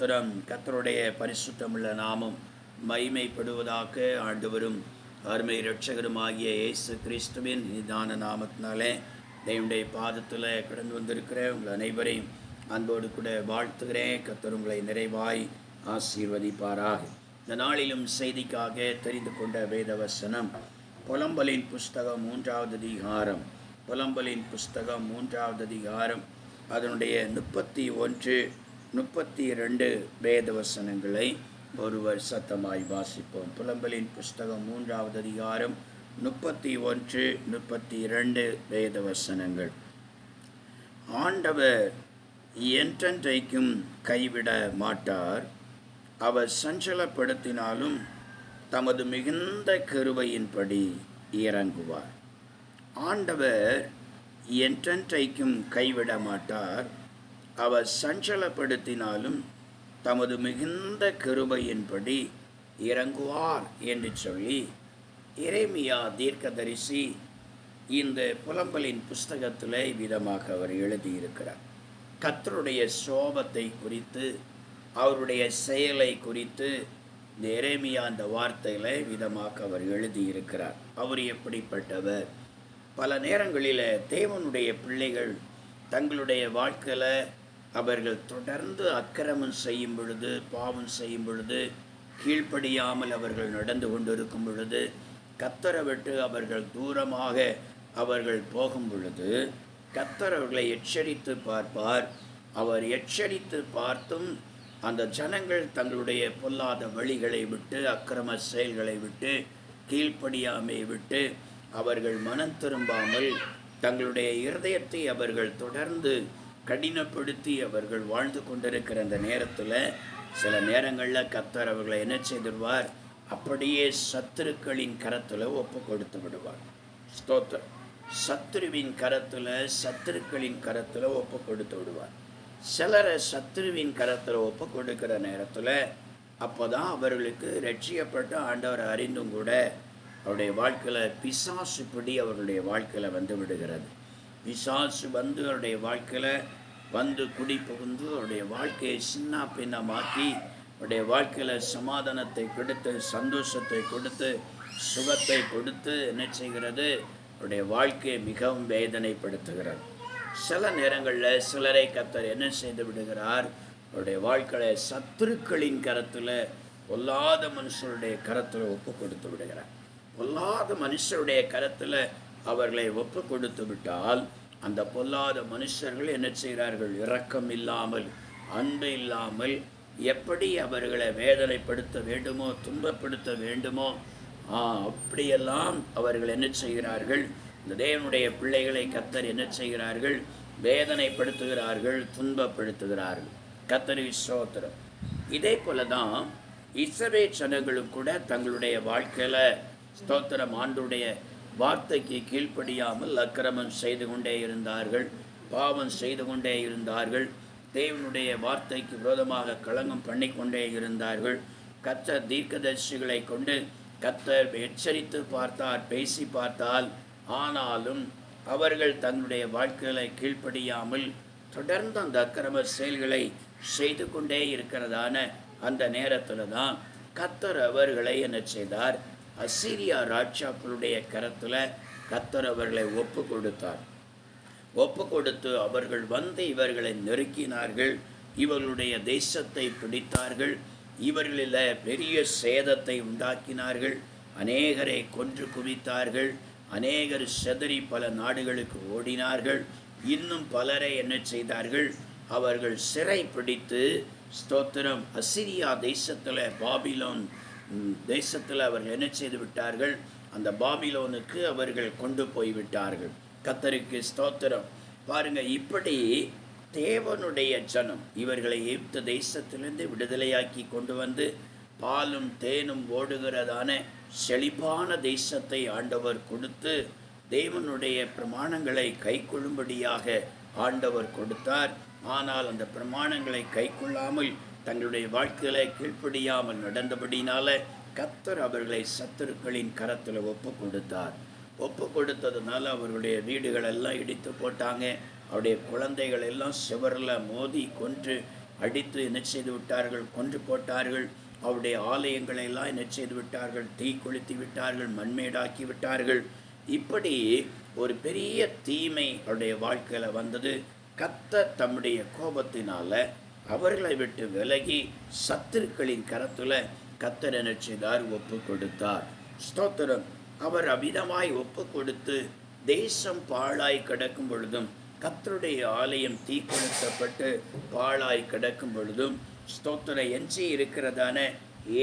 ஸ்தோத்திரம். கர்த்தருடைய பரிசுத்தமுள்ள நாமம் மகிமைப்படுவதாக. ஆண்டவரும் அருமை இரட்சகருமாகிய இயேசு கிறிஸ்துவின் நிதான நாமத்தினாலே தேவனுடைய பாதத்தில் கடந்து வந்திருக்கிற உங்கள் அனைவரையும் அன்போடு கூட வாழ்த்துகிறேன். கர்த்தர் உங்களை நிறைவாய் ஆசீர்வதிப்பாராக. இந்த நாளிலும் செய்திக்காக தெரிந்து கொண்ட வேதவசனம் புலம்பலின் புஸ்தகம் 3வது அதிகாரம். புலம்பலின் புஸ்தகம் 3வது அதிகாரம் அதனுடைய 31, 32 வேதவசனங்களை ஒருவர் சத்தமாய் வாசிப்போம். புலம்பலின் புஸ்தகம் 3வது அதிகாரம் 31, 32 வேதவசனங்கள். ஆண்டவர் என்றென்றைக்கும் கைவிட மாட்டார். அவர் சஞ்சலப்படுத்தினாலும் தமது மிகுந்த கிருபையின்படி இறங்குவார். ஆண்டவர் என்றென்றைக்கும் கைவிட மாட்டார். அவர் சஞ்சலப்படுத்தினாலும் தமது மிகுந்த கிருபையின்படி இறங்குவார் என்று சொல்லி எரேமியா தீர்க்கதரிசி இந்த புலம்பலின் புஸ்தகத்தில் விதமாக அவர் எழுதியிருக்கிறார். கர்த்தருடைய சோபத்தை குறித்து, அவருடைய செயலை குறித்து இந்த எரேமியா அந்த வார்த்தையில் விதமாக அவர் எழுதியிருக்கிறார். அவர் எப்படிப்பட்டவர்? பல நேரங்களில் தேவனுடைய பிள்ளைகள் தங்களுடைய வாழ்க்கையில் அவர்கள் தொடர்ந்து அக்கிரமம் செய்யும் பொழுது, பாவம் செய்யும் பொழுது, கீழ்ப்படியாமல் அவர்கள் நடந்து கொண்டிருக்கும் பொழுது, கர்த்தரை விட்டு அவர்கள் தூரமாக அவர்கள் போகும் பொழுது கர்த்தர் அவர்களை எச்சரித்து பார்ப்பார். அவர் எச்சரித்து பார்த்தும் அந்த ஜனங்கள் தங்களுடைய பொல்லாத வழிகளை விட்டு, அக்கிரம செயல்களை விட்டு, கீழ்ப்படியாமை விட்டு அவர்கள் மனம் திரும்பாமல் தங்களுடைய இருதயத்தை அவர்கள் தொடர்ந்து கடினப்படுத்தி அவர்கள் வாழ்ந்து கொண்டிருக்கிற அந்த நேரத்தில் சில நேரங்களில் கர்த்தர் அவர்களை என்ன செய்திருவார்? அப்படியே சத்துருக்களின் கரத்தில் ஒப்பு கொடுத்து விடுவார். ஸ்தோத்திரம். சத்துருவின் கரத்தில், சத்துருக்களின் கரத்தில் ஒப்பு கொடுத்து விடுவார். சிலரை சத்துருவின் கரத்தில் ஒப்பு கொடுக்கிற நேரத்தில் அப்போ தான் அவர்களுக்கு ரட்சிக்கப்பட்ட ஆண்டவர் அறிந்தும் கூட அவருடைய வாழ்க்கையில் பிசாசு பிடி அவர்களுடைய வாழ்க்கையில் வந்து விடுகிறது. பிசாசு வந்து அவருடைய வாழ்க்கையில் வந்து குடி புகுந்து அவருடைய வாழ்க்கையை சின்ன பின்னமாக்கி அவருடைய வாழ்க்கையில் சமாதானத்தை கொடுத்து, சந்தோஷத்தை கொடுத்து, சுகத்தை கொடுத்து என்ன செய்கிறது? அவருடைய வாழ்க்கையை மிகவும் வேதனைப்படுத்துகிறது. சில நேரங்களில் சிலரை கர்த்தர் என்ன செய்து விடுகிறார்? அவருடைய வாழ்க்கையில் சத்துருக்களின் கரத்தில், பொல்லாத மனுஷருடைய கரத்தில் ஒப்பு கொடுத்து விடுகிறார். பொல்லாத மனுஷருடைய கரத்தில் அவர்களை ஒப்பு கொடுத்து விட்டால் அந்த பொல்லாத மனுஷர்கள் என்ன செய்கிறார்கள்? இரக்கம் இல்லாமல், அன்பு இல்லாமல் எப்படி அவர்களை வேதனைப்படுத்த வேண்டுமோ, துன்பப்படுத்த வேண்டுமோ அப்படியெல்லாம் அவர்கள் என்ன செய்கிறார்கள்? இந்த தேவனுடைய பிள்ளைகளை கர்த்தர் என்ன செய்கிறார்கள்? வேதனைப்படுத்துகிறார்கள், துன்பப்படுத்துகிறார்கள். கர்த்தருக்கு ஸ்தோத்திரம். இதே போல தான் இஸ்ரவேல் ஜனங்களும் கூட தங்களுடைய வாழ்க்கையில் ஸ்தோத்திரம் ஆண்டவருடைய வார்த்தைக்கு கீழ்ப்படியாமல் அக்கிரமம் செய்து கொண்டே இருந்தார்கள், பாவம் செய்து கொண்டே இருந்தார்கள், தேவனுடைய வார்த்தைக்கு விரோதமாக களங்கம் பண்ணி கொண்டே இருந்தார்கள். கர்த்தர் தீர்க்கதரிசிகளை கொண்டு கர்த்தர் எச்சரித்து பார்த்தார், பேசி பார்த்தால், ஆனாலும் அவர்கள் தங்களுடைய வாழ்க்கைகளை கீழ்ப்படியாமல் தொடர்ந்து அந்த அக்கிரம செயல்களை செய்து கொண்டே இருக்கிறதான அந்த நேரத்தில் தான் கர்த்தர் அவர்களை என்ன செய்தார்? அசீரியா ராஜாக்களுடைய கரத்தில் கர்த்தர் அவர்களை ஒப்பு கொடுத்தார். ஒப்பு கொடுத்து அவர்கள் வந்து இவர்களை நெருக்கினார்கள், இவர்களுடைய தேசத்தை பிடித்தார்கள், இவர்களில் பெரிய சேதத்தை உண்டாக்கினார்கள், அநேகரை கொன்று குவித்தார்கள், அநேகர் செதறி பல நாடுகளுக்கு ஓடினார்கள், இன்னும் பலரை என்ன செய்தார்கள்? அவர்கள் சிறை பிடித்து ஸ்தோத்திரம் அசீரியா தேசத்தில், பாபிலோன் தேசத்தில் அவர்கள் என்ன செய்து விட்டார்கள்? அந்த பாபிலோனுக்கு அவர்கள் கொண்டு போய்விட்டார்கள். கர்த்தருக்கு ஸ்தோத்திரம். பாருங்க, இப்படி தேவனுடைய ஜனம் இவர்களை எகிப்து தேசத்திலிருந்து விடுதலையாக்கி கொண்டு வந்து பாலும் தேனும் ஓடுகிறதான செழிப்பான தேசத்தை ஆண்டவர் கொடுத்து தேவனுடைய பிரமாணங்களை கைக்கொள்ளும்படியாக ஆண்டவர் கொடுத்தார். ஆனால் அந்த பிரமாணங்களை கைக்கொள்ளாமல் தங்களுடைய வாழ்க்கைகளை கீழ்ப்படியாமல் நடந்தபடினால கர்த்தர் அவர்களை சத்துருக்களின் கரத்தில் ஒப்பு கொடுத்தார். ஒப்பு கொடுத்ததுனால அவர்களுடைய வீடுகளெல்லாம் இடித்து போட்டாங்க. அவருடைய குழந்தைகள் எல்லாம் சுவரில் மோதி கொன்று அடித்து என்ன செய்து விட்டார்கள், கொன்று போட்டார்கள். அவருடைய ஆலயங்களை எல்லாம் என்ன செய்து விட்டார்கள், தீ கொளுத்தி விட்டார்கள், மண்மேடாக்கி விட்டார்கள். இப்படி ஒரு பெரிய தீமை அவருடைய வாழ்க்கையில் வந்தது. கர்த்தர் தம்முடைய கோபத்தினால அவர்களை விட்டு விலகி சத்துருக்களின் கரத்தில் கர்த்தர் என்ன செய்தார், ஒப்பு கொடுத்தார். ஸ்தோத்திரம். அவர் அவிதமாய் ஒப்பு கொடுத்து தேசம் பாழாய் கிடக்கும் பொழுதும், கர்த்தருடைய ஆலயம் தீக்குளித்தப்பட்டு பாழாய் கிடக்கும் பொழுதும், ஸ்தோத்திரம், எஞ்சி இருக்கிறதான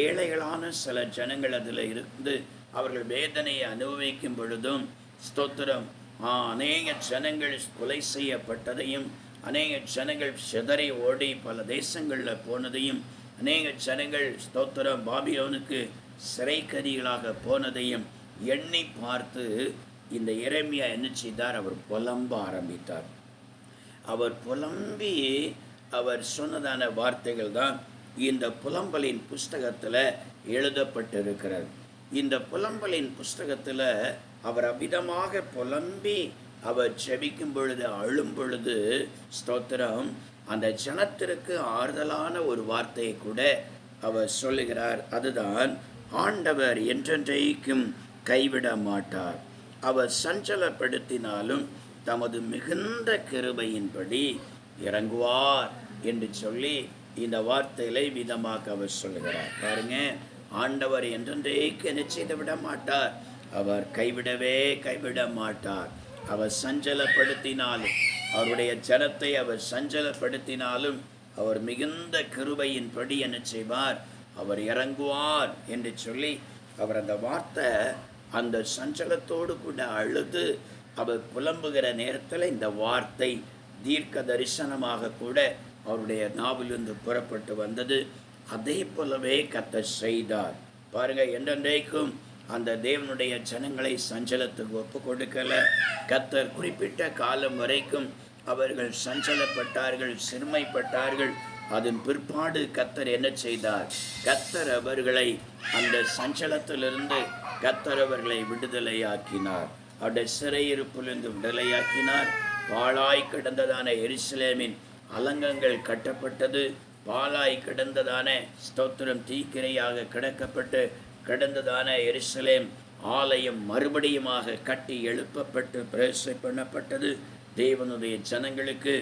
ஏழைகளான சில ஜனங்கள் அதில் இருந்து அவர்கள் வேதனையை அனுபவிக்கும் பொழுதும், ஸ்தோத்திரம், அநேக ஜனங்கள் கொலை செய்யப்பட்டதையும், அநேக ஜனங்கள் சிதறி ஓடி பல தேசங்களில் போனதையும், அநேக ஜனங்கள் ஸ்தோத்திரம் பாபிலோனுக்கு சிறைக்கதிகளாக போனதையும் எண்ணி பார்த்து இந்த எரேமியா என்ன செய்தார், அவர் புலம்ப ஆரம்பித்தார். அவர் புலம்பி அவர் சொன்னதான வார்த்தைகள் தான் இந்த புலம்பலின் புஸ்தகத்தில் எழுதப்பட்டிருக்கிறது. இந்த புலம்பலின் புஸ்தகத்தில் அவர் அவ்விதமாக புலம்பி அவர் ஜெபிக்கும் பொழுது, அழும் பொழுது, ஸ்தோத்திரம், அந்த ஜனத்திற்கு ஆறுதலான ஒரு வார்த்தையை கூட அவர் சொல்லுகிறார். அதுதான், ஆண்டவர் என்றென்றைக்கும் கைவிட மாட்டார், அவர் சஞ்சலப்படுத்தினாலும் தமது மிகுந்த கிருபையின்படி இறங்குவார் என்று சொல்லி இந்த வார்த்தைகளை விதமாக அவர் சொல்லுகிறார். பாருங்க, ஆண்டவர் என்றென்றைக்கு என்ன செய்து விட மாட்டார், அவர் கைவிட மாட்டார். அவர் சஞ்சலப்படுத்தினாலும், அவருடைய ஜனத்தை அவர் சஞ்சலப்படுத்தினாலும் அவர் மிகுந்த கிருபையின்படி என்ன செய்வார், அவர் இறங்குவார் என்று சொல்லி அவர் அந்த வார்த்தை அந்த சஞ்சலத்தோடு கூட அழுது அவர் புலம்புகிற நேரத்தில் இந்த வார்த்தை தீர்க்க தரிசனமாக கூட அவருடைய நாவிலிருந்து புறப்பட்டு வந்தது. அதே போலவே கர்த்தர் செய்தார். பாருங்க, என்றென்றைக்கும் அந்த தேவனுடைய ஜனங்களை சஞ்சலத்துக்கு ஒப்பு கொடுக்கல. கர்த்தர் குறிப்பிட்ட காலம் வரைக்கும் அவர்கள் சஞ்சலப்பட்டார்கள், சிறுமைப்பட்டார்கள். அதன் பிற்பாடு கர்த்தர் என்ன செய்தார், கர்த்தர் அவர்களை அந்த சஞ்சலத்திலிருந்து கர்த்தர் அவர்களை விடுதலையாக்கினார். அவருடைய சிறையிருப்பிலிருந்து விடுதலையாக்கினார். பாழாய் கிடந்ததான எருசலேமின் அலங்கங்கள் கட்டப்பட்டது. பாழாய் கிடந்ததான, ஸ்தோத்திரம், தீக்கிரையாக கிடக்கப்பட்டு கிடந்ததான எருசலேம் ஆலயம் மறுபடியுமாக கட்டி எழுப்பப்பட்டு பிரேசை பண்ணப்பட்டது. தேவனுடைய ஜனங்களுக்கு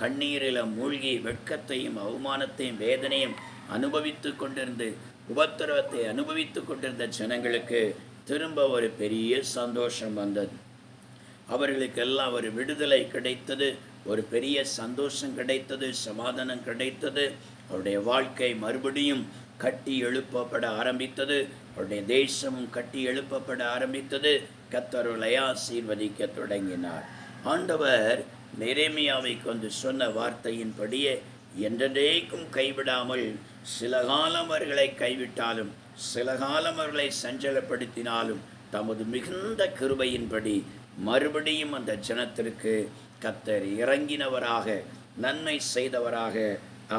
கண்ணீரில் மூழ்கி வெட்கத்தையும் அவமானத்தையும் வேதனையும் அனுபவித்து கொண்டிருந்து, உபத்திரவத்தை அனுபவித்து கொண்டிருந்த ஜனங்களுக்கு திரும்ப ஒரு பெரிய சந்தோஷம் வந்தது. அவர்களுக்கெல்லாம் ஒரு விடுதலை கிடைத்தது, ஒரு பெரிய சந்தோஷம் கிடைத்தது, சமாதானம் கிடைத்தது. அவருடைய வாழ்க்கை மறுபடியும் கட்டி எழுப்பப்பட ஆரம்பித்தது. அவருடைய தேசமும் கட்டி எழுப்பப்பட ஆரம்பித்தது. கர்த்தரை ஆசீர்வதிக்க தொடங்கினார். ஆண்டவர் எரேமியாவை கொண்டு சொன்ன வார்த்தையின்படியே என்றென்றைக்கும் கைவிடாமல், சில காலம் அவர்களை கைவிட்டாலும், சில காலம் அவர்களை சஞ்சலப்படுத்தினாலும், தமது மிகுந்த கிருபையின்படி மறுபடியும் அந்த ஜனத்திற்கு கர்த்தர் இறங்கினவராக, நன்மை செய்தவராக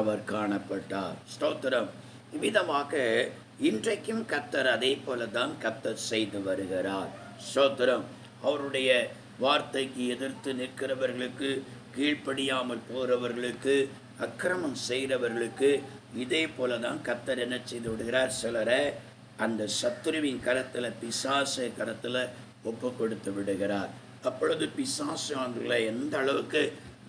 அவர் காணப்பட்டார். ஸ்தோத்திரம். இவ்விதமாக இன்றைக்கும் கர்த்தர் அதே போல தான் கர்த்தர் செய்து வருகிறார். ஸ்தோத்திரம். அவருடைய வார்த்தைக்கு எதிர்த்து நிற்கிறவர்களுக்கு, கீழ்ப்படியாமல் போகிறவர்களுக்கு, அக்கிரமம் செய்கிறவர்களுக்கு இதே போல தான் கர்த்தர் என்ன செய்து விடுகிறார், சிலரை அந்த சத்துருவின் கரத்தில், பிசாசு கரத்தில் ஒப்பு கொடுத்து விடுகிறார். அப்பொழுது பிசாசு அவர்களை எந்த அளவுக்கு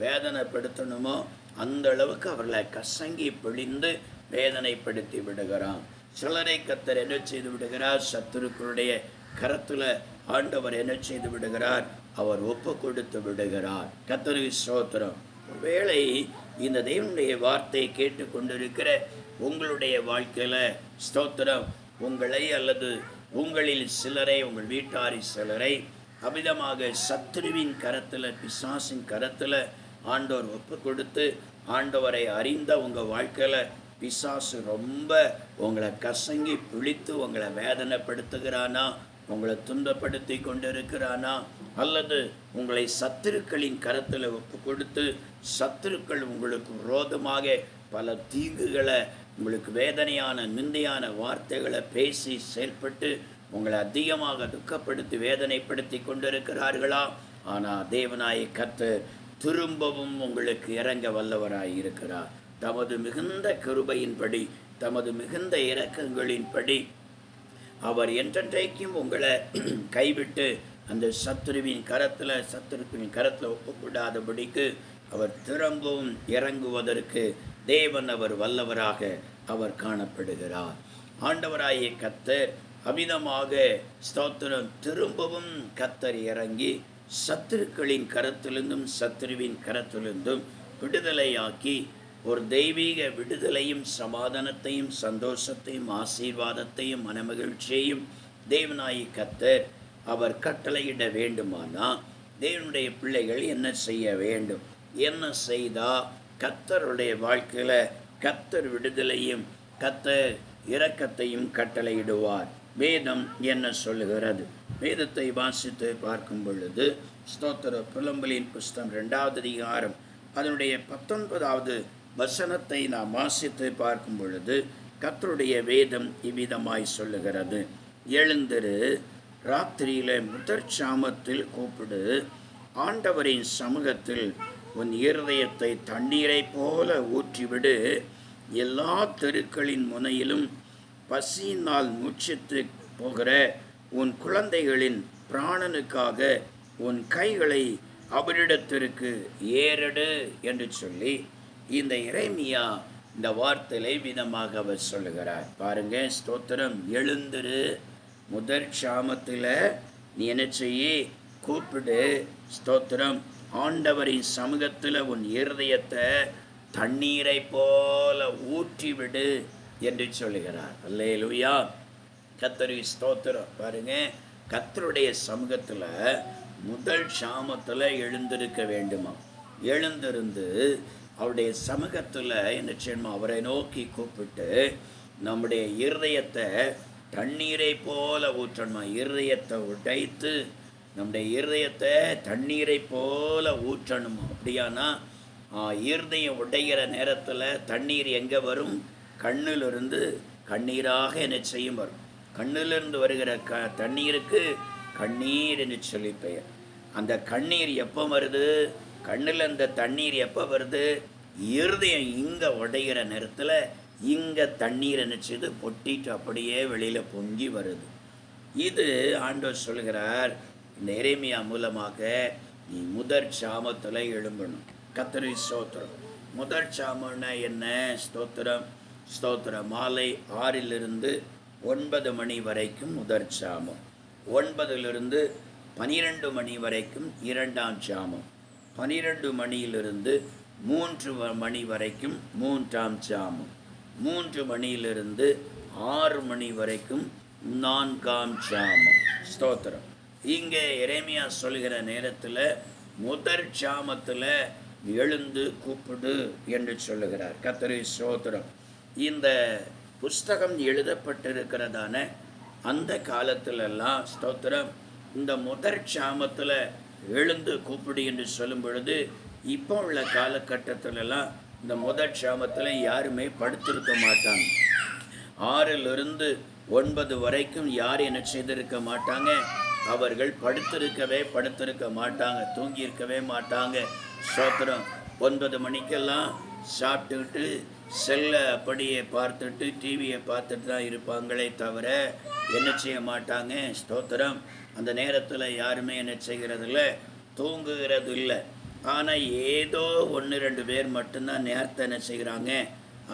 வேதனைப்படுத்தணுமோ அந்த அளவுக்கு அவர்களை கசங்கி பிழிந்து வேதனைப்படுத்தி விடுகிறான். சிலரை கர்த்தர் என்ன செய்து விடுகிறார், சத்துருக்களுடைய கரத்தில் ஆண்டவர் என்ன செய்து விடுகிறார், அவர் ஒப்பு கொடுத்து விடுகிறார். கர்த்தருக்கு ஸ்தோத்திரம். ஒருவேளை இந்த தேவனுடைய வார்த்தையை கேட்டு கொண்டிருக்கிற உங்களுடைய வாழ்க்கையில், ஸ்தோத்திரம், உங்களை அல்லது உங்களில் சிலரை, உங்கள் வீட்டாரி சிலரை அமிதமாக சத்துருவின் கரத்தில், பிசாசின் கரத்தில் ஆண்டவர் ஒப்பு கொடுத்து, ஆண்டவரை அறிந்த உங்கள் வாழ்க்கையில் பிசாசு ரொம்ப உங்களை கசங்கி பிழித்து உங்களை வேதனைப்படுத்துகிறானா, உங்களை துன்பப்படுத்தி கொண்டிருக்கிறானா, அல்லது உங்களை சத்துருக்களின் கரத்தில் ஒப்பு கொடுத்து சத்துருக்கள் உங்களுக்கு விரோதமாக பல தீங்குகளை, உங்களுக்கு வேதனையான நிந்தையான வார்த்தைகளை பேசி செயல்பட்டு உங்களை அதிகமாக துக்கப்படுத்தி வேதனைப்படுத்தி கொண்டிருக்கிறார்களா? ஆனால் தேவனாய கர்த்தர் திரும்பவும் உங்களுக்கு இறங்க வல்லவராய் இருக்கிறார். தமது மிகுந்த கிருபையின்படி, தமது மிகுந்த இரக்கங்களின்படி அவர் என்றென்றைக்கும் உங்களை கைவிட்டு அந்த சத்துருவின் கரத்தில் ஒப்புக்கூடாதபடிக்கு அவர் திரும்பவும் இறங்குவதற்கு தேவன் அவர் வல்லவராக அவர் காணப்படுகிறார். ஆண்டவராகிய கர்த்தர் அமிதமாக ஸ்தோத்திரம் திரும்பவும் கர்த்தர் இறங்கி சத்துருக்களின் கரத்திலிருந்தும் சத்துருவின் கரத்திலிருந்தும் விடுதலையாக்கி ஒரு தெய்வீக விடுதலையும் சமாதானத்தையும் சந்தோஷத்தையும் ஆசீர்வாதத்தையும் மனமகிழ்ச்சியையும் தேவனாகிய கர்த்தர் அவர் கட்டளையிட வேண்டுமானால் தேவனுடைய பிள்ளைகள் என்ன செய்ய வேண்டும்? என்ன செய்தால் கர்த்தருடைய வாழ்க்கையில் கர்த்தர் விடுதலையும் கர்த்தர் இரக்கத்தையும் கட்டளையிடுவார்? வேதம் என்ன சொல்லுகிறது? வேதத்தை வாசித்து பார்க்கும் பொழுது ஸ்தோத்திர புலம்பலின் புஸ்தகம் 2வது அதிகாரம் அதனுடைய 19வது வசனத்தை நாம் வாசித்து பார்க்கும் பொழுது கர்த்தருடைய வேதம் இவ்விதமாய் சொல்லுகிறது. எழுந்திரு, ராத்திரியில முதற் சாமத்தில் கூப்பிடு, ஆண்டவரின் சமூகத்தில் உன் இருதயத்தை தண்ணீரை போல ஊற்றிவிடு. எல்லா தெருக்களின் முனையிலும் பசியினால் மூச்சித்து போகிற உன் குழந்தைகளின் பிராணனுக்காக உன் கைகளை அவரிடத்திற்கு ஏறெடு என்று சொல்லி இந்த எரேமியா இந்த வார்த்தையை விதமாக அவர் சொல்லுகிறார். பாருங்க, ஸ்தோத்திரம். எழுந்திரு, முதற் சாமத்தில் நீ என்ன செய்ய? கூப்பிடு. ஸ்தோத்திரம். ஆண்டவரின் சமூகத்தில் உன் இருதயத்தை தண்ணீரை போல ஊற்றிவிடு என்று சொல்லுகிறார். அல்லேலூயா, கர்த்தருக்கு ஸ்தோத்திரம். பாருங்க, கர்த்தருடைய சமூகத்தில் முதல் சாமத்தில் எழுந்திருக்க வேண்டுமா? எழுந்திருந்து அவருடைய சமூகத்தில் என்ன செய்யணுமா? அவரை நோக்கி கூப்பிட்டு நம்முடைய இருதயத்தை தண்ணீரை போல ஊற்றணுமா? இருதயத்தை உடைத்து நம்முடைய இருதயத்தை தண்ணீரை போல ஊற்றணுமா? அப்படியானா இருதயம் உடைகிற நேரத்தில் தண்ணீர் எங்கே வரும்? கண்ணிலிருந்து கண்ணீராக என்ன செய்யும் வரும். கண்ணிலிருந்து வருகிற தண்ணீருக்கு கண்ணீர் என்று சொல்லி பெயர். அந்த கண்ணீர் எப்போ வருது? கண்ணில் அந்த தண்ணீர் எப்போ வருது? இருதயம் இங்கே உடைகிற நேரத்தில் இங்கே தண்ணீர் என்ன செய்து பொட்டிட்டு அப்படியே வெளியில் பொங்கி வருது. இது ஆண்டவர் சொல்கிறார் இந்த எரேமியா மூலமாக, நீ முதற் சாமத்தில் எழும்பணும். கர்த்தருக்கு ஸ்தோத்திரம். முதற் சாமம்னா என்ன? ஸ்தோத்திரம். ஸ்தோத்திரம். மாலை 6 to 9 மணி வரைக்கும் முதற் சாமம், 9 to 12 மணி வரைக்கும் 2ஆம் சாமம், 12 மணியிலிருந்து 3 மணி வரைக்கும் 3ஆம் சாமம், 3 மணியிலிருந்து 6 மணி வரைக்கும் 4ஆம் சாமம். ஸ்தோத்திரம். இங்கே எரேமியா சொல்கிற நேரத்தில் முதற் சாமத்தில் எழுந்து கூப்பிடு என்று சொல்லுகிறார். கர்த்தருக்கு ஸ்தோத்திரம். இந்த புஸ்தகம் எழுதப்பட்டிருக்கிறதான அந்த காலத்திலெல்லாம் ஸ்தோத்திரம், இந்த முதற் சாமத்தில் எழுந்து கூப்பிடு என்று சொல்லும் பொழுது, இப்போ உள்ள காலகட்டத்திலெல்லாம் இந்த முதற் சாமத்தில் யாருமே படுத்திருக்க மாட்டாங்க. 6 to 9 வரைக்கும் யார் என்ன செய்திருக்க மாட்டாங்க? அவர்கள் படுத்திருக்க மாட்டாங்க, தூங்கியிருக்கவே மாட்டாங்க. ஸ்தோத்திரம். 9 மணிக்கெல்லாம் சாப்பிட்டுக்கிட்டு செல்லை அப்படியே பார்த்துட்டு டிவியை பார்த்துட்டு தான் இருப்பாங்களே தவிர என்ன செய்ய மாட்டாங்க. ஸ்தோத்திரம். அந்த நேரத்தில் யாருமே என்ன செய்கிறதில்ல, தூங்குகிறது இல்லை. ஆனால் ஏதோ 1-2 பேர் மட்டும்தான் நேரத்தை என்ன செய்கிறாங்க?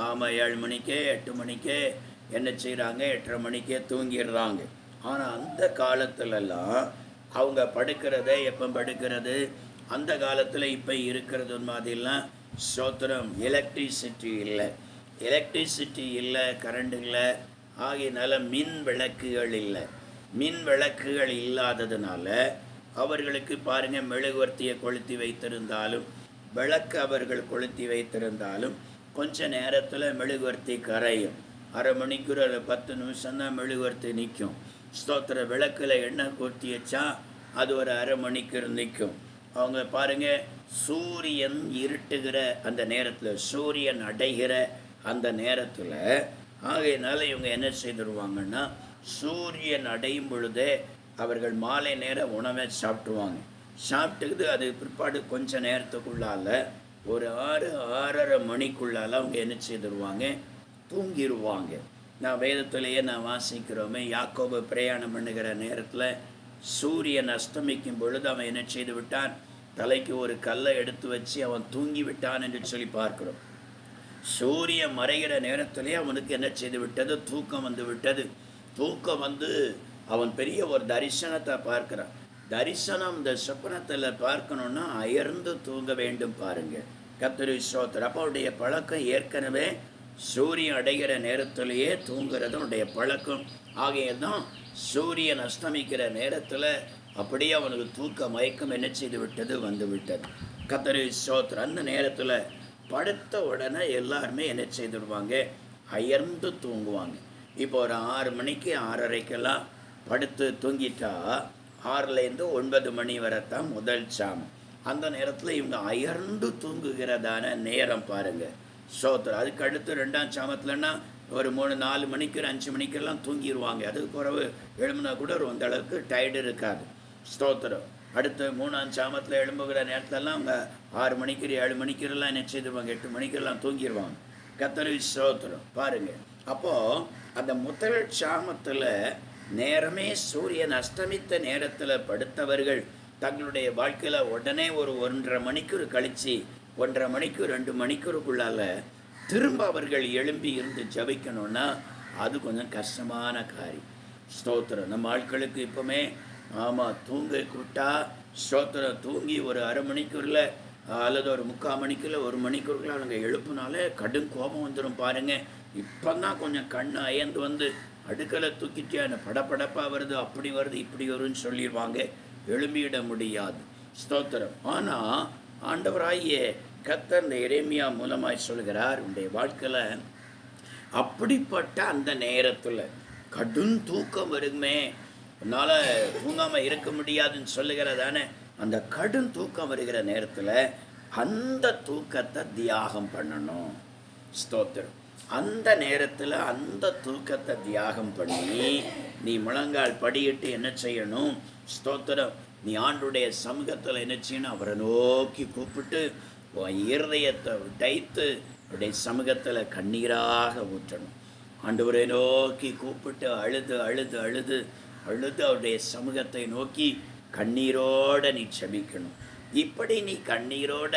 ஆமாம், 7 மணிக்கே 8 மணிக்கே என்ன செய்கிறாங்க? 8:30 மணிக்கே தூங்கிடுறாங்க. ஆனால் அந்த காலத்துலலாம் அவங்க படுக்கிறத எப்போ படுக்கிறது? அந்த காலத்தில் இப்போ இருக்கிறது மாதிரிலாம் ஸ்தோத்திரம் எலக்ட்ரிசிட்டி இல்லை, கரண்ட் இல்லை. ஆகையினால மின் விளக்குகள் இல்லை. மின் விளக்குகள் இல்லாததுனால அவர்களுக்கு பாருங்கள், மெழுகுவர்த்தியை கொளுத்தி வைத்திருந்தாலும், விளக்கு அவர்கள் கொளுத்தி வைத்திருந்தாலும் கொஞ்ச நேரத்தில் மெழுகுவர்த்தி கரையும். 1/2 மணிக்கூர் 10 நிமிஷம்தான் மெழுகுவர்த்தி நிற்கும். ஸ்தோத்திர. விளக்கில் எண்ணெய் ஊற்றி வச்சா அது ஒரு 1/2 மணிக்கூர் நிற்கும். அவங்க பாருங்கள், சூரியன் இருட்டுகிற அந்த நேரத்தில், சூரியன் அடைகிற அந்த நேரத்தில், ஆகையினால இவங்க என்ன செய்துடுவாங்கன்னா, சூரியன் அடையும் பொழுதே அவர்கள் மாலை நேர உணவை சாப்பிட்டுவாங்க. சாப்பிட்டுக்குது அது பிற்பாடு கொஞ்ச நேரத்துக்குள்ளால் ஒரு 6-6:30 மணிக்குள்ளால அவங்க என்ன செய்திருவாங்க, தூங்கிடுவாங்க. நான் வேதத்திலேயே வாசிக்கிறோமே, யாக்கோபு பிரயாணம் பண்ணுகிற நேரத்தில் சூரியன் அஸ்தமிக்கும் பொழுது அவன் என்ன செய்து விட்டான், தலைக்கு ஒரு கல்லை எடுத்து வச்சு அவன் தூங்கி விட்டான் என்று சொல்லி பார்க்கிறோம். சூரியன் மறைகிற நேரத்திலே அவனுக்கு என்ன செய்து விட்டது, தூக்கம் வந்து விட்டது. தூக்கம் வந்து அவன் பெரிய ஒரு தரிசனத்தை பார்க்கிறான். தரிசனம் இந்த சொப்பனத்தில் பார்க்கணுன்னா அயர்ந்து தூங்க வேண்டும். பாருங்க, கர்த்தருக்கு ஸ்தோத்திரம். அப்போ அவருடைய பழக்கம் ஏற்கனவே சூரியன் அடைகிற நேரத்திலேயே தூங்குறது அவனுடைய பழக்கம். ஆகையதான் சூரியன் அஸ்தமிக்கிற நேரத்தில் அப்படியே அவனுக்கு தூக்க மயக்கம் என்ன செய்து விட்டது, வந்து விட்டது. கர்த்தருக்கு ஸ்தோத்திரம். அந்த நேரத்தில் படுத்த உடனே எல்லாருமே என்ன செய்துடுவாங்க, அயர்ந்து தூங்குவாங்க. இப்போ ஒரு 6 மணிக்கு 6:30க்கெல்லாம் படுத்து தூங்கிட்டா 6லேருந்து 9 மணி வரைத்தான் முதல் சாமம். அந்த நேரத்தில் இவங்க அயர்ந்து தூங்குகிறதான நேரம் பாருங்கள். ஸ்தோத்திரம். அதுக்கு அடுத்து 2ஆம் சாமத்தில்னா ஒரு 3-4 மணிக்கு 5 மணிக்கெல்லாம் தூங்கிடுவாங்க. அதுக்கு பிறகு எழும்புனா கூட அந்த அளவுக்கு டயர்டு இருக்காது. ஸ்தோத்திரம். அடுத்து 3ஆம் சாமத்தில் எழும்புகிற நேரத்திலலாம் அவங்க 6 மணிக்கு 7 மணிக்கெல்லாம் என்ன செய்துருவாங்க, 8 மணிக்கெல்லாம் தூங்கிடுவாங்க. கர்த்தருக்கு ஸ்தோத்திரம். பாருங்கள், அப்போது அந்த முதல் சாமத்தில் நேரமே சூரியன் அஸ்தமித்த நேரத்தில் படுத்தவர்கள் தங்களுடைய வாழ்க்கையில் உடனே ஒரு 1.5 மணிக்கூர் கழித்து 1.5 மணிக்கூர் 2 மணிக்கூருக்குள்ளால் திரும்ப அவர்கள் எழும்பி இருந்து ஜபிக்கணும்னா அது கொஞ்சம் கஷ்டமான காரியம். ஸ்தோத்திரம். நம்ம ஆட்களுக்கு இப்போமே ஆமாம் தூங்க கூட்டா ஸ்தோத்திரம், தூங்கி ஒரு 1/2 மணிக்கூரில் அல்லது ஒரு 3/4 மணிக்குள்ள 1 மணிக்கூருக்குள்ள அவங்க எழுப்புனாலே கடும் கோபம் வந்துடும். பாருங்கள், இப்போ தான் கொஞ்சம் கண்ணு அயர்ந்து வந்து அடுக்கலை தூக்கிட்டே அந்த படப்படப்பாக வருது, அப்படி வருது, இப்படி வரும்னு சொல்லிடுவாங்க. எழும்பிட முடியாது. ஸ்தோத்திரம். ஆனால் ஆண்டவராகிய கர்த்தர் இந்த எரேமியா மூலமாய் சொல்கிறார், உன்னுடைய வாழ்க்கையில் அப்படிப்பட்ட அந்த நேரத்தில் கடும் தூக்கம் வருமே, உன்னால் தூங்காமல் இருக்க முடியாதுன்னு சொல்லுகிறதானே, அந்த கடும் தூக்கம் வருகிற நேரத்தில் அந்த தூக்கத்தை தியாகம் பண்ணணும். ஸ்தோத்திரம். அந்த நேரத்தில் அந்த தூக்கத்தை தியாகம் பண்ணி நீ முழங்கால் படியிட்டு என்ன செய்யணும், ஸ்தோத்திரம், நீ ஆண்டுடைய சமூகத்தில் என்ன செய்யணும், அவரை நோக்கி கூப்பிட்டு இருதயத்தை உடைத்து அவருடைய சமூகத்தில் கண்ணீராக ஊற்றணும். ஆண்டவரை நோக்கி கூப்பிட்டு அழுது அழுது அழுது அழுது அவருடைய சமூகத்தை நோக்கி கண்ணீரோடு நீ செபிக்கணும். இப்படி நீ கண்ணீரோட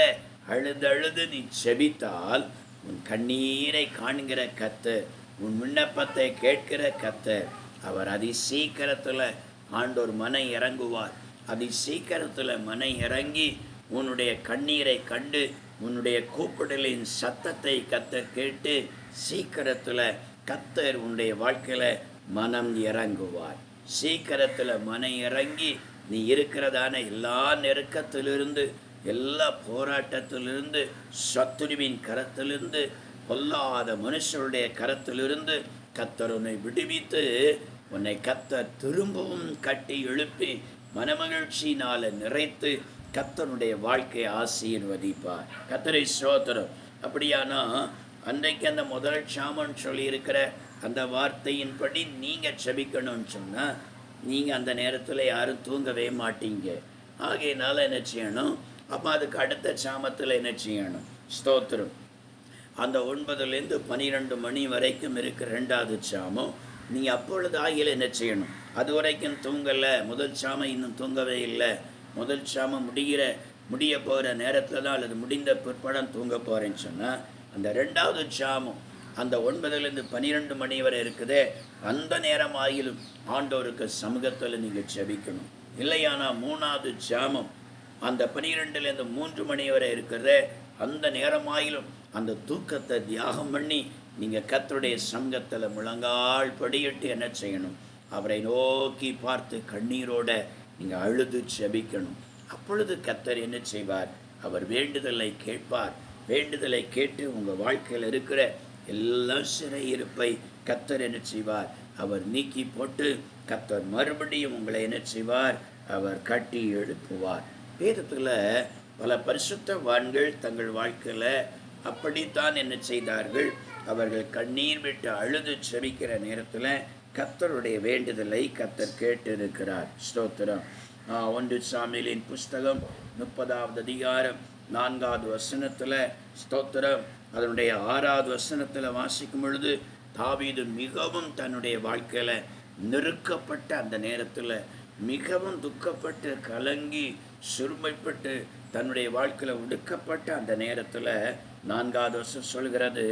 அழுது அழுது நீ செபித்தால் உன் கண்ணீரை காண்கிற கர்த்தர், உன் விண்ணப்பத்தை கேட்கிற கர்த்தர், அவர் அதி சீக்கிரத்தில் ஆண்டோர் மனம் இறங்குவார். அதி சீக்கிரத்தில் மனம் இறங்கி உன்னுடைய கண்ணீரை கண்டு உன்னுடைய கூப்பிடலின் சத்தத்தை கர்த்தர் கேட்டு சீக்கிரத்தில் கர்த்தர் உன்னுடைய வாழ்க்கையில் மனம் இறங்குவார். சீக்கிரத்தில் மனம் இறங்கி நீ இருக்கிறதான எல்லா நெருக்கத்திலிருந்து, எல்லா போராட்டத்திலிருந்து, சத்துருவின் கரத்திலிருந்து, பொல்லாத மனுஷருடைய கரத்திலிருந்து கர்த்தர் உன்னை விடுவித்து உன்னை கர்த்தர் திரும்பவும் கட்டி எழுப்பி மனமகிழ்ச்சியினால் நிறைத்து கர்த்தருடைய வாழ்க்கையை ஆசீர்வதிப்பார். கர்த்தரை ஸ்தோத்திரம். அப்படியானா அன்றைக்கு அந்த முதல் சாமன் சொல்லியிருக்கிற அந்த வார்த்தையின்படி நீங்கள் செபிக்கணும்னு சொன்னால் நீங்கள் அந்த நேரத்தில் யாரும் தூங்கவே மாட்டீங்க. ஆகையினால என்ன செய்யணும், அப்போ அதுக்கு அடுத்த சாமத்தில் என்ன செய்யணும், ஸ்தோத்திரம், அந்த 9லேருந்து 12 மணி வரைக்கும் இருக்கிற 2வது சாமம் நீங்கள் அப்பொழுது ஆகியில் என்ன செய்யணும், அது வரைக்கும் தூங்கலை, முதல் சாமம் இன்னும் தூங்கவே இல்லை, முதல் சாமம் முடிய போகிற நேரத்தில் தான் அல்லது முடிந்த பிற்படம் தூங்க போகிறேன்னு சொன்னால் அந்த 2வது சாமம் அந்த 9லேருந்து 12 மணி வரை இருக்குதே, அந்த நேரம் ஆகிலும் ஆண்டோருக்கு சமூகத்தில் நீங்கள் செபிக்கணும். இல்லையானா 3வது சாமம் அந்த 12லேருந்து 3 மணி வரை இருக்கிறதே, அந்த நேரமாயிலும் அந்த தூக்கத்தை தியாகம் பண்ணி நீங்கள் கர்த்தருடைய சமூகத்தில் முழங்கால் படியிட்டு என்ன செய்யணும், அவரை நோக்கி பார்த்து கண்ணீரோட நீங்கள் அழுது செபிக்கணும். அப்பொழுது கர்த்தர் என்ன செய்வார், அவர் வேண்டுதலை கேட்பார். வேண்டுதலை கேட்டு உங்கள் வாழ்க்கையில் இருக்கிற எல்லா சிறையிருப்பை கர்த்தர் என்ன செய்வார், அவர் நீக்கி போட்டு கர்த்தர் மறுபடியும் உங்களை என்ன செய்வார், அவர் கட்டி எழுப்புவார். வேதத்தில் பல பரிசுத்தவான்கள் தங்கள் வாழ்க்கையில் அப்படித்தான் என்ன செய்தார்கள், அவர்கள் கண்ணீர் விட்டு அழுது செபிக்கிற நேரத்தில் கர்த்தருடைய வேண்டுதலை கர்த்தர் கேட்டு இருக்கிறார். ஸ்தோத்திரம். 1 சாமுவேலின் புஸ்தகம் 30வது அதிகாரம் 4வது வசனத்தில் ஸ்தோத்திரம், அதனுடைய 6வது வசனத்தில் வாசிக்கும் பொழுது தாவீது மிகவும் தன்னுடைய வாழ்க்கையில் நெருக்கப்பட்ட அந்த நேரத்தில் மிகவும் துக்கப்பட்டு கலங்கி சுருமைப்பட்டு தன்னுடைய வாழ்க்கையில் ஒடுக்கப்பட்ட அந்த நேரத்தில் 4வது வருஷம் சொல்கிறது,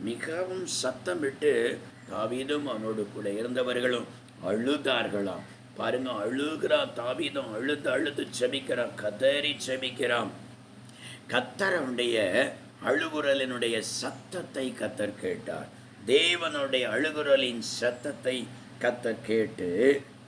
மிகவும் சத்தமிட்டு தாவீதும் அவனோடு கூட இருந்தவர்களும் அழுதார்களாம். பாருங்க, அழுகிறான் தாவீதும், அழுது அழுது செபிக்கிறான், கதறி செபிக்கிறான். கர்த்தர் அவனுடைய அழுகுரலினுடைய சத்தத்தை கர்த்தர் கேட்டார். தேவனுடைய அழுகுரலின் சத்தத்தை கர்த்தர் கேட்டு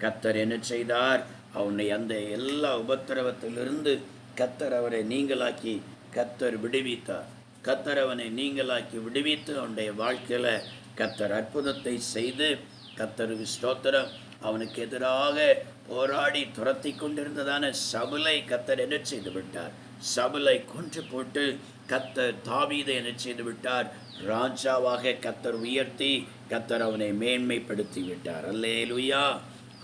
கர்த்தர் என்ன செய்தார், அவனை அந்த எல்லா உபத்திரவத்திலிருந்து கர்த்தர் அவரை நீங்களாக்கி கர்த்தர் விடுவித்தார். கர்த்தர் அவனை நீங்களாக்கி விடுவித்து அவனுடைய வாழ்க்கையில் கர்த்தர் அற்புதத்தை செய்து, கர்த்தருக்கு ஸ்தோத்திரம், அவனுக்கு எதிராக போராடி துரத்தி கொண்டிருந்ததான சவுலை கர்த்தர் என்ன செய்து விட்டார், சவுலை கொன்று போட்டு கர்த்தர் தாவீதை என்ன செய்து விட்டார், ராஜாவாக கர்த்தர் உயர்த்தி கர்த்தர் அவனை மேன்மைப்படுத்தி விட்டார். அல்லேலூயா,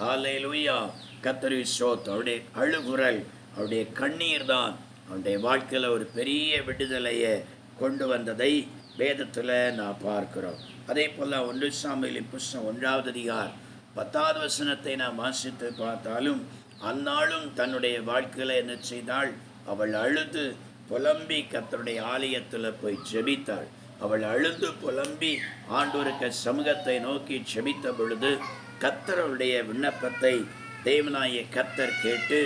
அல்லேலூயா. கர்த்தருக்கு ஸ்தோத்திரம். அவருடைய அழுகுரல், அவருடைய கண்ணீர் தான் அவனுடைய வாழ்க்கையில் ஒரு பெரிய விடுதலையை கொண்டு வந்ததை வேதத்தில் நான் பார்க்கிறோம். அதே போல் 1 சாமுவேலின் புஸ்தகம் 1வது அதிகாரம் 10வது வசனத்தை நான் வாசித்து பார்த்தாலும், அந்நாளும் தன்னுடைய வாழ்க்கையில் என்ன செய்தாள், அவள் அழுது புலம்பி கர்த்தருடைய ஆலயத்தில் போய் ஜெபித்தாள். அவள் அழுது புலம்பி ஆண்டவருக்கு சமூகத்தை நோக்கி ஜெபித்த பொழுது கர்த்தர் அவளுடைய விண்ணப்பத்தை தேவனாகிய கர்த்தர் கேட்டு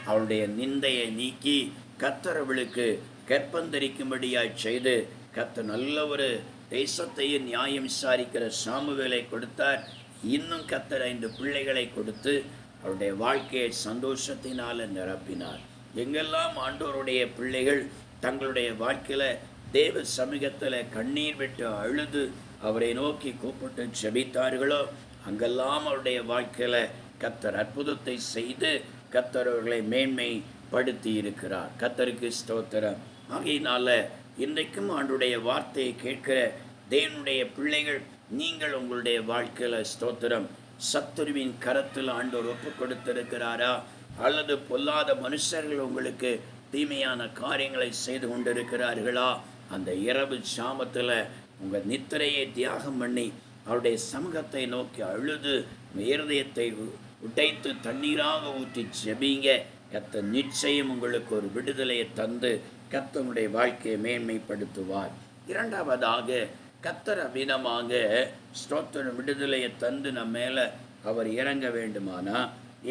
அவளுடைய நிந்தையை நீக்கி கர்த்தர் அவளுக்கு கற்பந்தரிக்கும்படியாய் செய்து கர்த்தர் நல்ல ஒரு தேசத்தையும் நியாயம் விசாரிக்கிற சாமுவேலை கொடுத்தார். இன்னும் கர்த்தர் 5 பிள்ளைகளை கொடுத்து அவருடைய வாழ்க்கையை சந்தோஷத்தினால் நிரப்பினார். எங்கெல்லாம் ஆண்டவருடைய பிள்ளைகள் தங்களுடைய வாழ்க்கையில் தேவ சமூகத்தில் கண்ணீர் விட்டு அழுது அவரை நோக்கி கூப்பிட்டு ஜெபித்தார்களோ, அங்கெல்லாம் அவருடைய வாழ்க்கையில் கர்த்தர் அற்புதத்தை செய்து கர்த்தர் அவர்களை மேன்மைப்படுத்தி இருக்கிறார். கர்த்தருக்கு ஸ்தோத்திரம். ஆகையினால இன்றைக்கும் ஆண்டுடைய வார்த்தையை கேட்கிற தேவனுடைய பிள்ளைகள், நீங்கள் உங்களுடைய வாழ்க்கையில் ஸ்தோத்திரம், சத்துருவின் கரத்தில் ஆண்டவர் ஒப்பு கொடுத்திருக்கிறாரா, அல்லது பொல்லாத மனுஷர்கள் உங்களுக்கு தீமையான காரியங்களை செய்து கொண்டிருக்கிறார்களா, அந்த இரவு சாமத்தில் உங்கள் நித்திரையை தியாகம் பண்ணி அவருடைய சமூகத்தை நோக்கி அழுது இருதயத்தை உடைத்து தண்ணீராக ஊற்றி ஜெபிங்க. கர்த்தர் நிச்சயம் உங்களுக்கு ஒரு விடுதலையை தந்து கர்த்தருடைய வாழ்க்கையை மேன்மைப்படுத்துவார். 2வதாக கர்த்தர் அவ்விதமாக ஸ்தோத்திரம் விடுதலையை தந்து நம்ம மேலே அவர் இறங்க வேண்டுமானா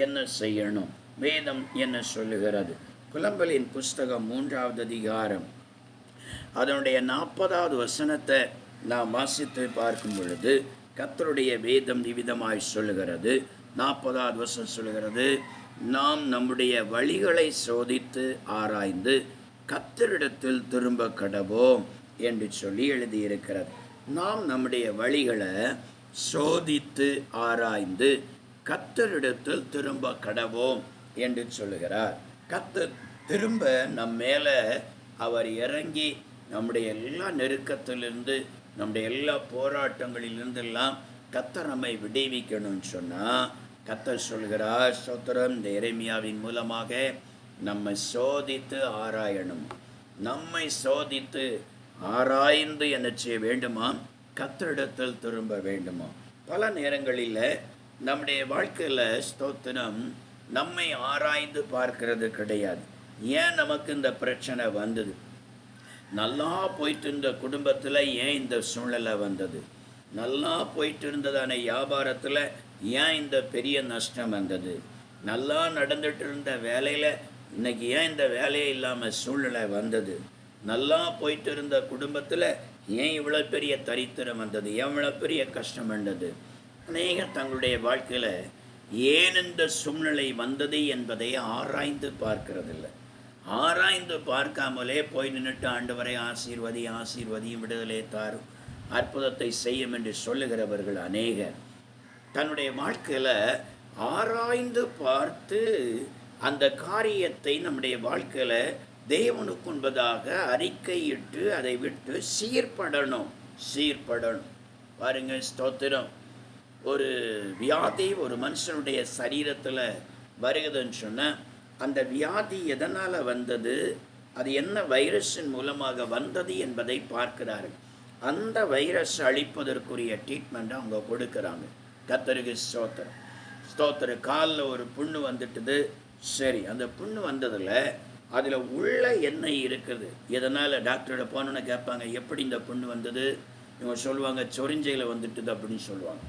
என்ன செய்யணும்? வேதம் என்ன சொல்லுகிறது? புலம்பலின் புஸ்தகம் 3வது அதிகாரம் அதனுடைய 40வது வசனத்தை நாம் வாசித்து பார்க்கும் பொழுது கர்த்தருடைய வேதம் இவ்விதமாய் சொல்லுகிறது. 40வது வசனம் சொல்லுகிறது, நாம் நம்முடைய வழிகளை சோதித்து ஆராய்ந்து கர்த்தரிடத்தில் திரும்ப கடவோம் என்று சொல்லி எழுதியிருக்கிறது. நாம் நம்முடைய வழிகளை சோதித்து ஆராய்ந்து கர்த்தரிடத்தில் திரும்ப கடவோம் என்று சொல்லுகிறார். கர்த்தர் திரும்ப நம் மேலே அவர் இறங்கி நம்முடைய எல்லா நெருக்கத்திலிருந்து நம்முடைய எல்லா போராட்டங்களிலிருந்தெல்லாம் கர்த்தர் நம்மை விடுவிக்கணும்னு சொன்னால் கர்த்தர் சொல்கிறார், ஸ்தோத்திரம், இந்த எரேமியாவின் மூலமாக நம்மை சோதித்து ஆராயணும். நம்மை சோதித்து ஆராய்ந்து என்ன செய்ய வேண்டுமா? கர்த்தரிடத்தில் திரும்ப வேண்டுமா? பல நேரங்களில் நம்முடைய வாழ்க்கையில் ஸ்தோத்திரம் நம்மை ஆராய்ந்து பார்க்கிறது கிடையாது. ஏன் நமக்கு இந்த பிரச்சனை வந்தது? நல்லா போயிட்டு இருந்த குடும்பத்தில் ஏன் இந்த சூழ்நிலை வந்தது? நல்லா போயிட்டு இருந்ததான வியாபாரத்தில் ஏன் இந்த பெரிய நஷ்டம் வந்தது? நல்லா நடந்துட்டு இருந்த வேலையில் இன்னைக்கு ஏன் இந்த வேலையே இல்லாமல் சூழ்நிலை வந்தது? நல்லா போயிட்டு இருந்த குடும்பத்தில் ஏன் இவ்வளோ பெரிய தரித்திரம் வந்தது? எவ்வளோ பெரிய கஷ்டம் வந்தது? அநேகர் தங்களுடைய வாழ்க்கையில் ஏன் இந்த சூழ்நிலை வந்தது என்பதை ஆராய்ந்து பார்க்கறதில்லை. ஆராய்ந்து பார்க்காமலே போய் நின்றுட்டு ஆண்டவரை ஆசீர்வதியும் விடுதலை தாரும் அற்புதத்தை செய்யும் என்று சொல்லுகிறவர்கள் அநேகர். தன்னுடைய வாழ்க்கையில் ஆராய்ந்து பார்த்து அந்த காரியத்தை நம்முடைய வாழ்க்கையில் தேவனுக்கு முன்பதாக அறிக்கையிட்டு அதை விட்டு சீர்படணும். பாருங்க, ஸ்தோத்திரம், ஒரு வியாதி ஒரு மனுஷனுடைய சரீரத்தில் வருகுதுன்னு சொன்னால் அந்த வியாதி எதனால் வந்தது, அது என்ன வைரஸின் மூலமாக வந்தது என்பதை பார்க்கிறார்கள். அந்த வைரஸ் அழிப்பதற்குரிய ட்ரீட்மெண்ட்டை அவங்க கொடுக்குறாங்க. கர்த்தருக்கு ஸ்தோத்திரம். ஸ்தோத்திரம். காலில் ஒரு புண்ணு வந்துட்டுது. சரி, அந்த புண்ணு வந்ததில் அதில் உள்ள எண்ணெய் இருக்குது. இதனால் டாக்டரோட போனோன்னு கேட்பாங்க, எப்படி இந்த புண்ணு வந்தது? இவங்க சொல்லுவாங்க, சொரிஞ்சையில் வந்துட்டுது அப்படின்னு சொல்லுவாங்க.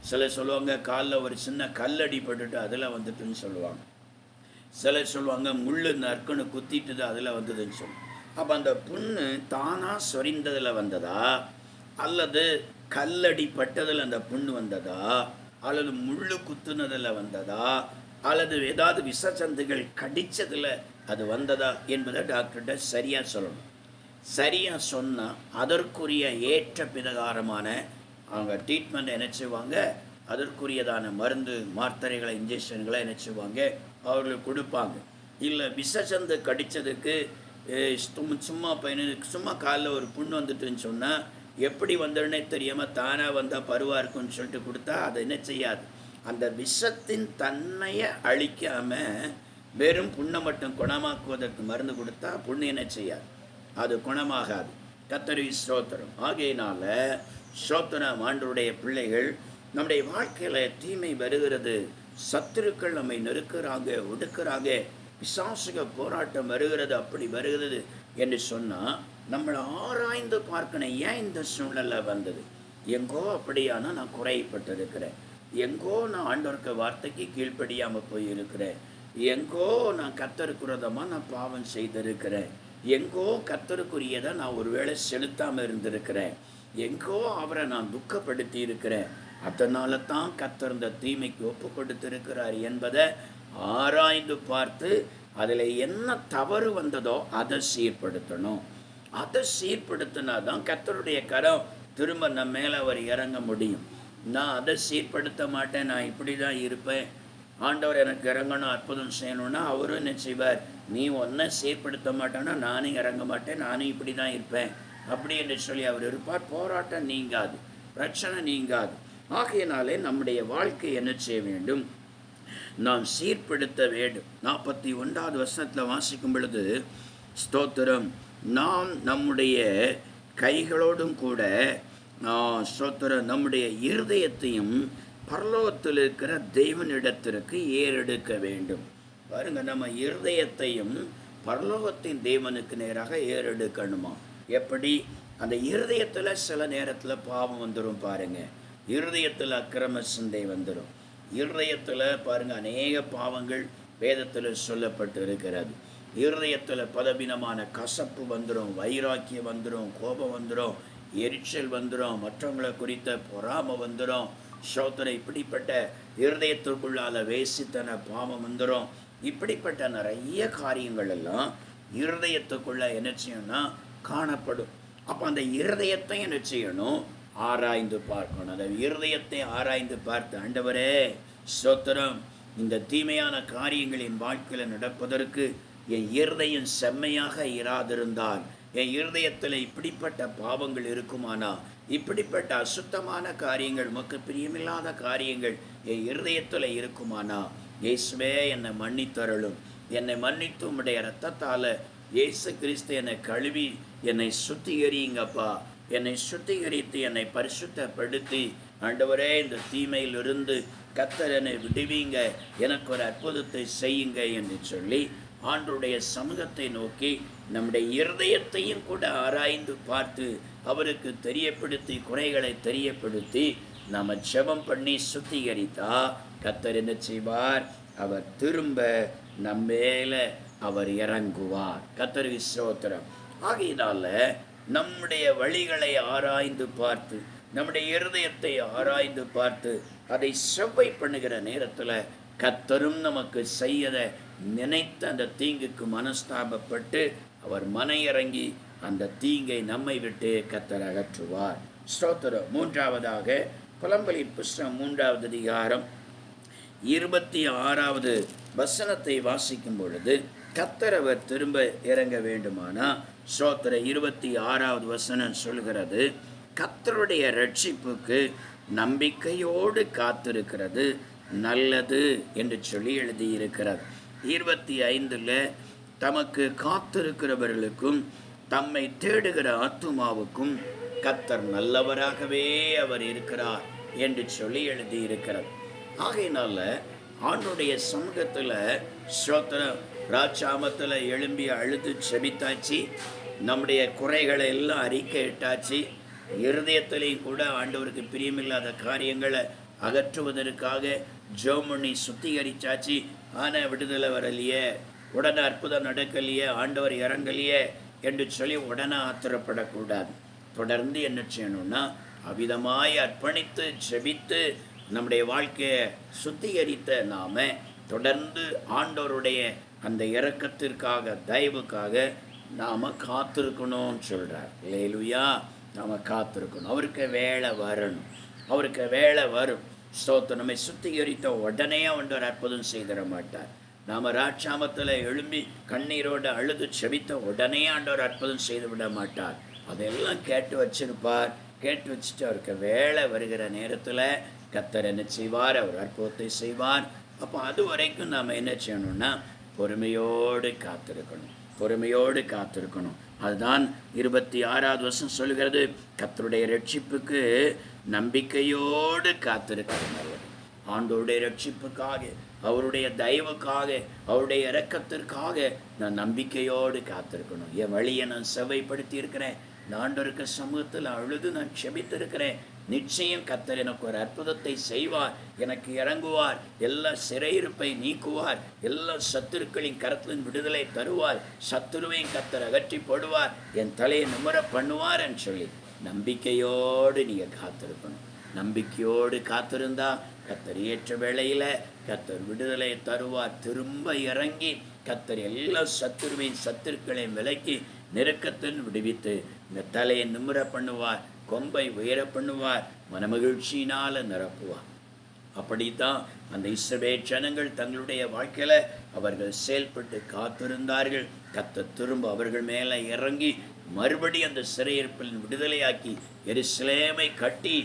சிலர் சொல்லுவாங்க, காலில் ஒரு சின்ன கல்லடி பட்டுட்டு அதில் வந்துட்டுன்னு சொல்லுவாங்க. சிலர் சொல்லுவாங்க, முள்ளு நறுக்குன்னு குத்திட்டுது அதில் வந்ததுன்னு சொல்லுவாங்க. அப்போ அந்த புண்ணு தானாக சொரிந்ததில் வந்ததா, அல்லது கல்லடி பட்டதில் அந்த புண்ணு வந்ததா, அல்லது முள்ளு குத்துனதில் வந்ததா, அல்லது ஏதாவது விஷச்சந்துகள் கடித்ததில் அது வந்ததா என்பதை டாக்டர்கிட்ட சரியாக சொல்லணும். சரியாக சொன்னால் அதற்குரிய ஏற்ற பிரகாரமான அவங்க ட்ரீட்மெண்ட் என்ன செய்வாங்க, அதற்குரியதான மருந்து மாத்திரைகளை இன்ஜெக்ஷன்களை என்ன செய்வாங்க அவர்களுக்கு கொடுப்பாங்க. இல்லை விஷச்சந்து கடித்ததுக்கு சும்மா பையனுக்கு சும்மா காலில் ஒரு புண்ணு வந்துட்டுன்னு சொன்னால் எப்படி வந்ததுன்னே தெரியாமல் தானாக வந்தால் பருவாக இருக்குன்னு சொல்லிட்டு கொடுத்தா அதை என்ன செய்யாது. அந்த விஷத்தின் தன்மையை அழிக்காமல் வெறும் புண்ணை மட்டும் குணமாக்குவதற்கு மருந்து கொடுத்தா புண்ணு என்ன செய்யாது, அது குணமாகாது. கர்த்தருக்கு ஸ்தோத்திரம். ஆகையினால ஸ்தோத்திரம். ஆண்டவருடைய பிள்ளைகள், நம்முடைய வாழ்க்கையில் தீமை வருகிறது, சத்துருக்கள் நம்மை நெருக்கிறாங்க, ஒடுக்கிறாங்க, பிசாசுக போராட்டம் வருகிறது, அப்படி வருகிறது என்று சொன்னால் நம்மளை ஆராய்ந்து பார்க்கணும். ஏன் இந்த சூழ்நிலை வந்தது? எங்கோ அப்படியானா நான் குறைப்பட்டிருக்கிறேன், எங்கோ நான் ஆண்டவருக்கு வார்த்தைக்கு கீழ்ப்படியாமல் போயிருக்கிறேன், எங்கோ நான் கர்த்தருக்குரியதமாக நான் பாவம் செய்திருக்கிறேன், எங்கோ கர்த்தருக்குரியதை நான் ஒருவேளை செலுத்தாமல் இருந்திருக்கிறேன், எங்கோ அவரை நான் துக்கப்படுத்தி இருக்கிறேன், அதனால தான் கர்த்தர் இந்த தீமைக்கு ஒப்பு கொடுத்திருக்கிறார் என்பதை ஆராய்ந்து பார்த்து அதில் என்ன தவறு வந்ததோ அதை சீர்படுத்தணும். அதை சீர்படுத்தினா தான் கர்த்தருடைய கரம் திரும்ப நம்ம மேலே அவர் இறங்க முடியும். நான் அதை சீர்படுத்த மாட்டேன், நான் இப்படி தான் இருப்பேன், ஆண்டவர் எனக்கு இறங்கணும், அற்புதம் செய்யணும்னா அவரும் என்ன செய்வார், நீ ஒன்றை சீர்படுத்த மாட்டேன்னா நானும் இறங்க மாட்டேன், நானும் இப்படி தான் இருப்பேன் அப்படி என்று சொல்லி அவர் இருப்பார். போராட்டம் நீங்காது, பிரச்சனை நீங்காது. ஆகையினாலே நம்முடைய வாழ்க்கை என்ன செய்ய வேண்டும், நாம் சீர்படுத்த வேண்டும். 41வது வசனத்தில் வாசிக்கும் பொழுது, ஸ்தோத்திரம், நாம் நம்முடைய கைகளோடும் கூட ஸ்தோத்திரம் நம்முடைய இருதயத்தையும் பரலோகத்தில் இருக்கிற தேவனிடத்திற்கு ஏறெடுக்க வேண்டும். பாருங்க, நம்ம இருதயத்தையும் பரலோகத்தின் தேவனுக்கு நேராக ஏறெடுக்கணுமா? எப்படி? அந்த இருதயத்தில் சில நேரத்தில் பாவம் வந்துடும். பாருங்க, இருதயத்தில் அக்கிரம சிந்தை வந்துடும். இருதயத்தில் பாருங்க அநேக பாவங்கள் வேதத்தில் சொல்லப்பட்டு இருக்கிறது. இருதயத்தில் பலவீனமான கசப்பு வந்துடும், வைராக்கியம் வந்துடும், கோபம் வந்துடும், எரிச்சல் வந்துடும், மற்றவங்களை குறித்த பொறாமை வந்துடும், சோதனை, இப்படிப்பட்ட இருதயத்திற்குள்ளால வேசித்தன பாவம் வந்துடும். இப்படிப்பட்ட நிறைய காரியங்கள் எல்லாம் இருதயத்துக்குள்ள என்ன செய்யணும்னா காணப்படும். அப்போ அந்த இருதயத்தை என்ன செய்யணும், ஆராய்ந்து பார்க்கணும். அந்த இருதயத்தை ஆராய்ந்து பார்த்து, ஆண்டவரே ஸ்தோத்திரம், இந்த தீமையான காரியங்களின் வாழ்க்கையில் நடப்பதற்கு என் இருதயம் செம்மையாக இராதிருந்தால், என் இருதயத்தில் இப்படிப்பட்ட பாவங்கள் இருக்குமானா, இப்படிப்பட்ட அசுத்தமான காரியங்கள், உமக்கு பிரியமில்லாத காரியங்கள் என் இருதயத்தில் இருக்குமானா, இயேசுவே என்னை மன்னித்தருளும், என்னை மன்னித்து உம்முடைய இரத்தத்தால் இயேசு கிறிஸ்து என்னை கழுவி என்னை சுத்திகரியுங்கப்பா, என்னை சுத்திகரித்து என்னை பரிசுத்தப்படுத்தி ஆண்டவரே இந்த தீமையிலிருந்து கர்த்தர் என்னை விடுவீங்க, எனக்கு ஒரு அற்புதத்தை செய்யுங்க என்று சொல்லி ஆண்டவருடைய சமூகத்தை நோக்கி நம்முடைய இருதயத்தையும் கூட ஆராய்ந்து பார்த்து அவருக்கு தெரியப்படுத்தி, குறைகளை தெரியப்படுத்தி நம்ம ஜெபம் பண்ணி சுத்திகரித்தா கர்த்தர் என்ன செய்வார், அவர் திரும்ப நம்மேல அவர் இறங்குவார். கர்த்தருக்கு ஸ்தோத்திரம். ஆகையினால நம்முடைய வழிகளை ஆராய்ந்து பார்த்து, நம்முடைய இருதயத்தை ஆராய்ந்து பார்த்து அதை செவ்வை பண்ணுகிற நேரத்தில் கர்த்தரும் நமக்கு செய்யத நினைத்த அந்த தீங்குக்கு மனஸ்தாபப்பட்டு அவர் மனையிறங்கி அந்த தீங்கை நம்மை விட்டு கர்த்தர் அகற்றுவார். ஸ்தோத்திரம். மூன்றாவதாக புலம்பலின் புஸ்தகம் 3வது அதிகாரம் 26வது வசனத்தை வாசிக்கும் பொழுது, கர்த்தர் அவர் திரும்ப இறங்க வேண்டுமானா, ஸ்தோத்திரம், 26வது வசனம் சொல்கிறது, கர்த்தருடைய ரட்சிப்புக்கு நம்பிக்கையோடு காத்திருக்கிறது நல்லது என்று சொல்லி எழுதியிருக்கிறார். 25ல் தமக்கு காத்திருக்கிறவர்களுக்கும் தம்மை தேடுகிற ஆத்துமாவுக்கும் கர்த்தர் நல்லவராகவே அவர் இருக்கிறார் என்று சொல்லி எழுதியிருக்கிறார். ஆகையினால ஆண்டுடைய சமூகத்தில் ஸ்தோத்திரம் ராஜாமத்தில் எழும்பி அழுது செபித்தாச்சு, நம்முடைய குறைகளை எல்லாம் அறிக்கையிட்டாச்சு, இருதயத்திலையும் கூட ஆண்டவருக்கு பிரியமில்லாத காரியங்களை அகற்றுவதற்காக ஜோமணி சுத்திகரிச்சாச்சு. ஆனால் விடுதலை வரலையே, உடனே அற்புதம் நடக்கலையே, ஆண்டவர் இறங்கலையே என்று சொல்லி உடனே ஆத்திரப்படக்கூடாது. தொடர்ந்து என்ன செய்யணும்னா அவிதமாய் அர்ப்பணித்து ஜெபித்து நம்முடைய வாழ்க்கையை சுத்திகரித்த நாம தொடர்ந்து ஆண்டவருடைய அந்த இரக்கத்திற்காக தயவுக்காக நாம் காத்திருக்கணும்னு சொல்கிறார். அல்லேலூயா, நாம் காத்திருக்கணும். அவருக்கு வேலை வரணும், அவருக்கு வேலை வரும். ஸ்தோத்திரம். நம்மை சுத்திகரித்த உடனே ஆண்டவர் அற்புதம் செய்திட மாட்டார். நாம் ராட்சாமத்தில் எழும்பி கண்ணீரோடு அழுது செபித்த உடனே ஆண்டவர் அற்புதம் செய்து விட மாட்டார். அதெல்லாம் கேட்டு வச்சிருப்பார். கேட்டு வச்சுட்டு அவருக்கு வேலை வருகிற நேரத்தில் கர்த்தர் என்ன செய்வார்? அவர் அற்புதத்தை செய்வார். அப்போ அது வரைக்கும் நாம் என்ன செய்யணும்னா பொறுமையோடு காத்திருக்கணும், பொறுமையோடு காத்திருக்கணும். அதுதான் 26வது வசனம் சொல்கிறது, கர்த்தருடைய ரட்சிப்புக்கு நம்பிக்கையோடு காத்திருக்கிறது. ஆண்டவருடைய ரட்சிப்புக்காக, அவருடைய தயவுக்காக, அவருடைய இரக்கத்திற்காக நான் நம்பிக்கையோடு காத்திருக்கணும். என் வழியை நான் செவ்வைப்படுத்தி இருக்கிறேன், நான் ஆண்டவருக்கு சமூகத்தில் அழுது நான் செபித்திருக்கிறேன். நிச்சயம் கர்த்தர் எனக்கு ஒரு அற்புதத்தை செய்வார், எனக்கு இறங்குவார், எல்லா சிறையிருப்பை நீக்குவார், எல்லா சத்துருக்களின் கரத்தின் விடுதலை தருவார், சத்துருவையும் கர்த்தர் அகற்றி போடுவார், என் தலையை நிமிர பண்ணுவார் என்று சொல்லி நம்பிக்கையோடு நீங்கள் காத்திருக்கணும். நம்பிக்கையோடு காத்திருந்தா கர்த்தர் ஏற்ற வேளையில் கர்த்தர் விடுதலை தருவார். திரும்ப இறங்கி கர்த்தர் எல்லா சத்துருவையும் சத்துருக்களையும் விலக்கி நெருக்கத்தில் விடுவித்து இந்த தலையை நிமிர பண்ணுவார், கொம்பை உயர பண்ணுவார், மனமகிழ்ச்சியினால் நிரப்புவார். அப்படித்தான் அந்த இஸ்ரவேல் ஜனங்கள் தங்களுடைய வாழ்க்கையில் அவர்கள் செயல்பட்டு காத்திருந்தார்கள். கர்த்தர் திரும்ப அவர்கள் மேலே இறங்கி மறுபடி அந்த சிறையிருப்பில் விடுதலையாக்கி எருசலேமை கட்டி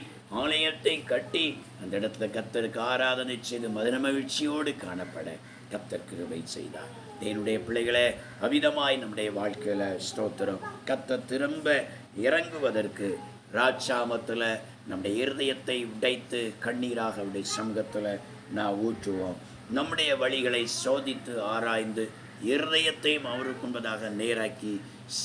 ஆலயத்தை கட்டி அந்த இடத்துல கர்த்தருக்கு ஆராதனை செய்து மகிழ்ச்சியோடு காணப்பட கர்த்தர் கிருபை செய்தார். தேவனுடைய பிள்ளைகளே, அவிதமாய் நம்முடைய வாழ்க்கையில் ஸ்தோத்திரம் கர்த்தர் திரும்ப இறங்குவதற்கு ராட்சாமத்தில் நம்முடைய இருதயத்தை உடைத்து கண்ணீராக அவருடைய சமூகத்தில் நான் ஊற்றுவோம். நம்முடைய வழிகளை சோதித்து ஆராய்ந்து இருதயத்தையும் அவருக்கு முன்பதாக நேராக்கி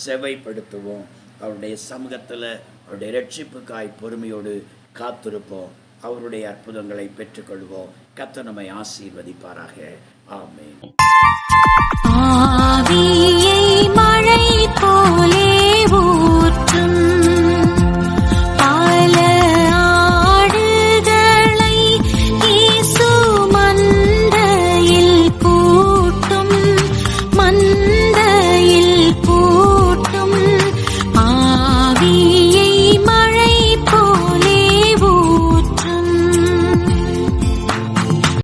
செவைப்படுத்துவோம். அவருடைய சமூகத்தில் அவருடைய ரட்சிப்புக்காய் பொறுமையோடு காத்திருப்போம். அவருடைய அற்புதங்களை பெற்றுக்கொள்வோம். கர்த்தர் நம்மை ஆசீர்வதிப்பாராக. ஆமென்.